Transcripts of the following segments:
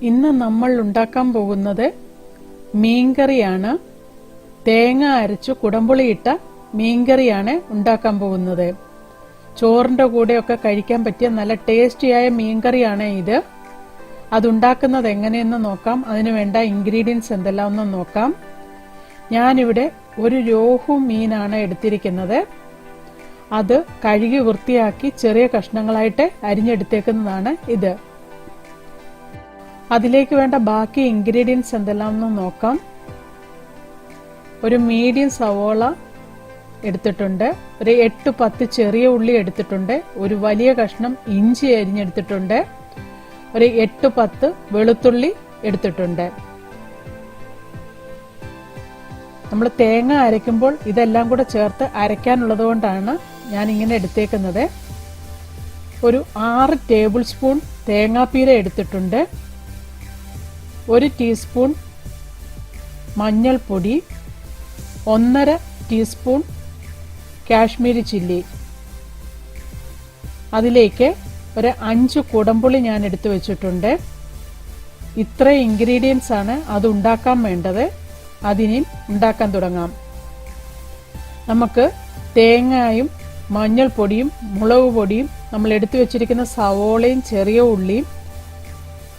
ഇന്ന് നമ്മൾ ഉണ്ടാക്കാൻ പോകുന്നത് മീൻകറിയാണ്. തേങ്ങ അരച്ചു കുടംപുളിയിട്ട മീൻകറിയാണ് ഉണ്ടാക്കാൻ പോകുന്നത്. ചോറിന്റെ കൂടെയൊക്കെ കഴിക്കാൻ പറ്റിയ നല്ല ടേസ്റ്റിയായ മീൻകറിയാണ് ഇത്. അതുണ്ടാക്കുന്നത് എങ്ങനെയെന്ന് നോക്കാം. അതിനു വേണ്ട ഇൻഗ്രീഡിയൻസ് എന്തെല്ലാം ഒന്ന് നോക്കാം. ഞാനിവിടെ ഒരു രോഹു മീനാണ് എടുത്തിരിക്കുന്നത്. അത് കഴുകി വൃത്തിയാക്കി ചെറിയ കഷ്ണങ്ങളായിട്ട് അരിഞ്ഞെടുത്തേക്കുന്നതാണ് ഇത്. അതിലേക്ക് വേണ്ട ബാക്കി ഇൻഗ്രീഡിയൻസ് എന്തെല്ലാം ഒന്ന് നോക്കാം. ഒരു മീഡിയം സവോള എടുത്തിട്ടുണ്ട്, ഒരു 8-10 ചെറിയ ഉള്ളി എടുത്തിട്ടുണ്ട്, ഒരു വലിയ കഷ്ണം ഇഞ്ചി അരിഞ്ഞെടുത്തിട്ടുണ്ട്, ഒരു 8-10 വെളുത്തുള്ളി എടുത്തിട്ടുണ്ട്. നമ്മൾ തേങ്ങ അരയ്ക്കുമ്പോൾ ഇതെല്ലാം കൂടെ ചേർത്ത് അരയ്ക്കാനുള്ളത് കൊണ്ടാണ് ഞാൻ ഇങ്ങനെ എടുത്തേക്കുന്നത്. ഒരു 6 ടേബിൾ സ്പൂൺ തേങ്ങാപ്പീര എടുത്തിട്ടുണ്ട്, 1 ടീസ്പൂൺ മഞ്ഞൾപ്പൊടി, 1.5 ടീസ്പൂൺ കാശ്മീരി ചില്ലി, അതിലേക്ക് ഒരു 5 കുടംപുളി ഞാൻ എടുത്തു വെച്ചിട്ടുണ്ട്. ഇത്ര ഇൻഗ്രീഡിയൻസ് ആണ് അത് ഉണ്ടാക്കാൻ വേണ്ടത്. അതിനി ഉണ്ടാക്കാൻ തുടങ്ങാം. നമുക്ക് തേങ്ങയും മഞ്ഞൾപ്പൊടിയും മുളക് പൊടിയും നമ്മൾ എടുത്തു വെച്ചിരിക്കുന്ന സവോളയും ചെറിയ ഉള്ളിയും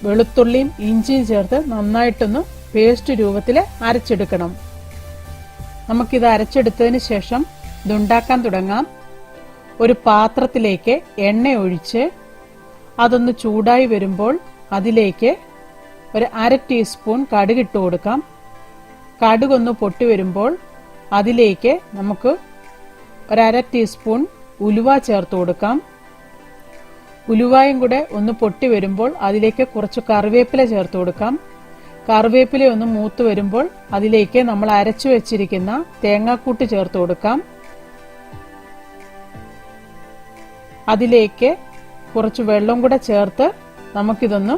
വെളുത്തുള്ളിയും ഇഞ്ചിയും ചേർത്ത് നന്നായിട്ടൊന്ന് പേസ്റ്റ് രൂപത്തിൽ അരച്ചെടുക്കണം. നമുക്കിത് അരച്ചെടുത്തതിന് ശേഷം ഇതുണ്ടാക്കാൻ തുടങ്ങാം. ഒരു പാത്രത്തിലേക്ക് എണ്ണ ഒഴിച്ച് അതൊന്ന് ചൂടായി വരുമ്പോൾ അതിലേക്ക് ഒരു 1/2 ടീസ്പൂൺ കടുക് ഇട്ട് കൊടുക്കാം. കടുകൊന്ന് പൊട്ടി വരുമ്പോൾ അതിലേക്ക് നമുക്ക് ഒരു 1/2 ടീസ്പൂൺ ഉലുവ ചേർത്ത് കൊടുക്കാം. ഉലുവായും കൂടെ ഒന്ന് പൊട്ടി വരുമ്പോൾ അതിലേക്ക് കുറച്ച് കറിവേപ്പില ചേർത്ത് കൊടുക്കാം. കറിവേപ്പില ഒന്ന് മൂത്ത് വരുമ്പോൾ അതിലേക്ക് നമ്മൾ അരച്ചു വെച്ചിരിക്കുന്ന തേങ്ങാക്കൂട്ട് ചേർത്ത് കൊടുക്കാം. അതിലേക്ക് കുറച്ച് വെള്ളം കൂടെ ചേർത്ത് നമുക്കിതൊന്ന്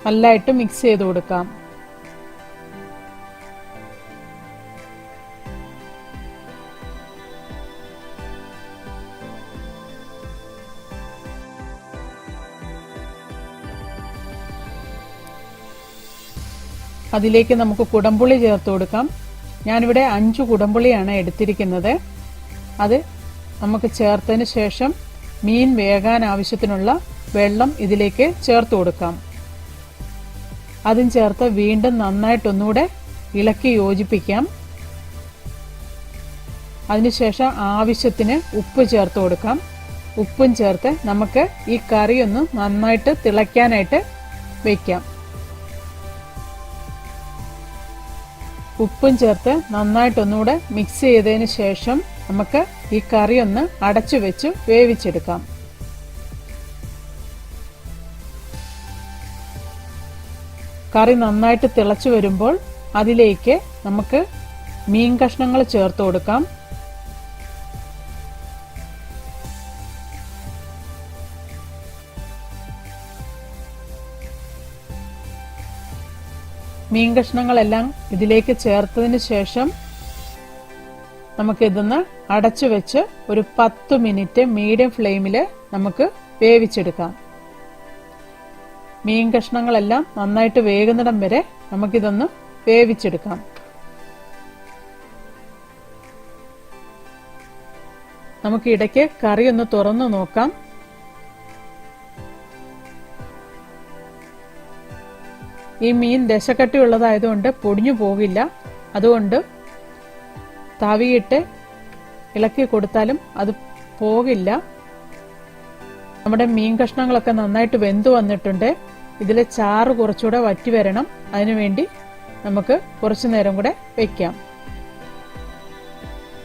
നല്ലതായിട്ട് മിക്സ് ചെയ്ത് കൊടുക്കാം. അതിലേക്ക് നമുക്ക് കുടംപുളി ചേർത്ത് കൊടുക്കാം. ഞാനിവിടെ 5 കുടംപുളിയാണ് എടുത്തിരിക്കുന്നത്. അത് നമുക്ക് ചേർത്തതിന് ശേഷം മീൻ വേകാൻ ആവശ്യത്തിനുള്ള വെള്ളം ഇതിലേക്ക് ചേർത്ത് കൊടുക്കാം. അതും ചേർത്ത് വീണ്ടും നന്നായിട്ടൊന്നുകൂടെ ഇളക്കി യോജിപ്പിക്കാം. അതിനുശേഷം ആവശ്യത്തിന് ഉപ്പ് ചേർത്ത് കൊടുക്കാം. ഉപ്പും ചേർത്ത് നമുക്ക് ഈ കറി ഒന്ന് നന്നായിട്ട് തിളയ്ക്കാനായിട്ട് വയ്ക്കാം. ഉപ്പും ചേർത്ത് നന്നായിട്ടൊന്നുകൂടെ മിക്സ് ചെയ്തതിന് ശേഷം നമുക്ക് ഈ കറി ഒന്ന് അടച്ചു വെച്ച് വേവിച്ചെടുക്കാം. കറി നന്നായിട്ട് തിളച്ചു വരുമ്പോൾ അതിലേക്ക് നമുക്ക് മീൻ കഷ്ണങ്ങൾ ചേർത്ത് കൊടുക്കാം. മീൻ കഷ്ണങ്ങളെല്ലാം ഇതിലേക്ക് ചേർത്തതിന് ശേഷം നമുക്കിതൊന്ന് അടച്ചു വെച്ച് ഒരു 10 മിനിറ്റ് മീഡിയം ഫ്ലെയിമിൽ നമുക്ക് വേവിച്ചെടുക്കാം. മീൻ കഷ്ണങ്ങളെല്ലാം നന്നായിട്ട് വേകുന്നിടം വരെ നമുക്കിതൊന്ന് വേവിച്ചെടുക്കാം. നമുക്ക് ഇടയ്ക്ക് കറി ഒന്ന് തുറന്നു നോക്കാം. ഈ മീൻ ദശക്കട്ടി ഉള്ളതായതുകൊണ്ട് പൊടിഞ്ഞു പോകില്ല. അതുകൊണ്ട് തവിയിട്ട് ഇളക്കി കൊടുത്താലും അത് പോകില്ല. നമ്മുടെ മീൻ കഷ്ണങ്ങളൊക്കെ നന്നായിട്ട് വെന്തു വന്നിട്ടുണ്ട്. ഇതിലെ ചാറ് കുറച്ചുകൂടെ വറ്റി വരണം. അതിനുവേണ്ടി നമുക്ക് കുറച്ചു നേരം കൂടെ വെക്കാം.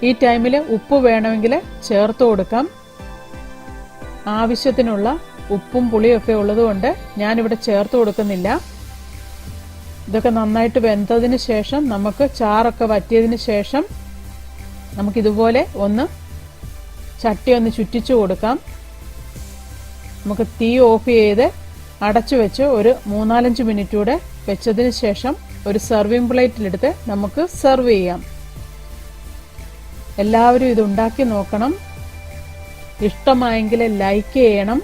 ഈ ടൈമിൽ ഉപ്പ് വേണമെങ്കിൽ ചേർത്ത് കൊടുക്കാം. ആവശ്യത്തിനുള്ള ഉപ്പും പുളിയൊക്കെ ഉള്ളതുകൊണ്ട് ഞാനിവിടെ ചേർത്ത് കൊടുക്കുന്നില്ല. ഇതൊക്കെ നന്നായിട്ട് വെന്തതിന് ശേഷം നമുക്ക് ചാറൊക്കെ വറ്റിയതിന് ശേഷം നമുക്കിതുപോലെ ഒന്ന് ചട്ടി ഒന്ന് ചുറ്റിച്ചു കൊടുക്കാം. നമുക്ക് തീ ഓഫ് ചെയ്ത് അടച്ചു വെച്ച് ഒരു 3-4 മിനിറ്റ് കൂടെ വെച്ചതിന് ശേഷം ഒരു സർവിംഗ് പ്ലേറ്റിലെടുത്ത് നമുക്ക് സെർവ് ചെയ്യാം. എല്ലാവരും ഇത് ഉണ്ടാക്കി നോക്കണം. ഇഷ്ടമായെങ്കിൽ ലൈക്ക് ചെയ്യണം.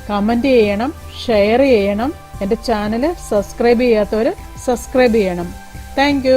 കമൻറ്റ് ചെയ്യണം, ഷെയർ ചെയ്യണം. എൻ്റെ ചാനൽ സബ്സ്ക്രൈബ് ചെയ്യാത്തവർ സബ്സ്ക്രൈബ് ചെയ്യണം. താങ്ക്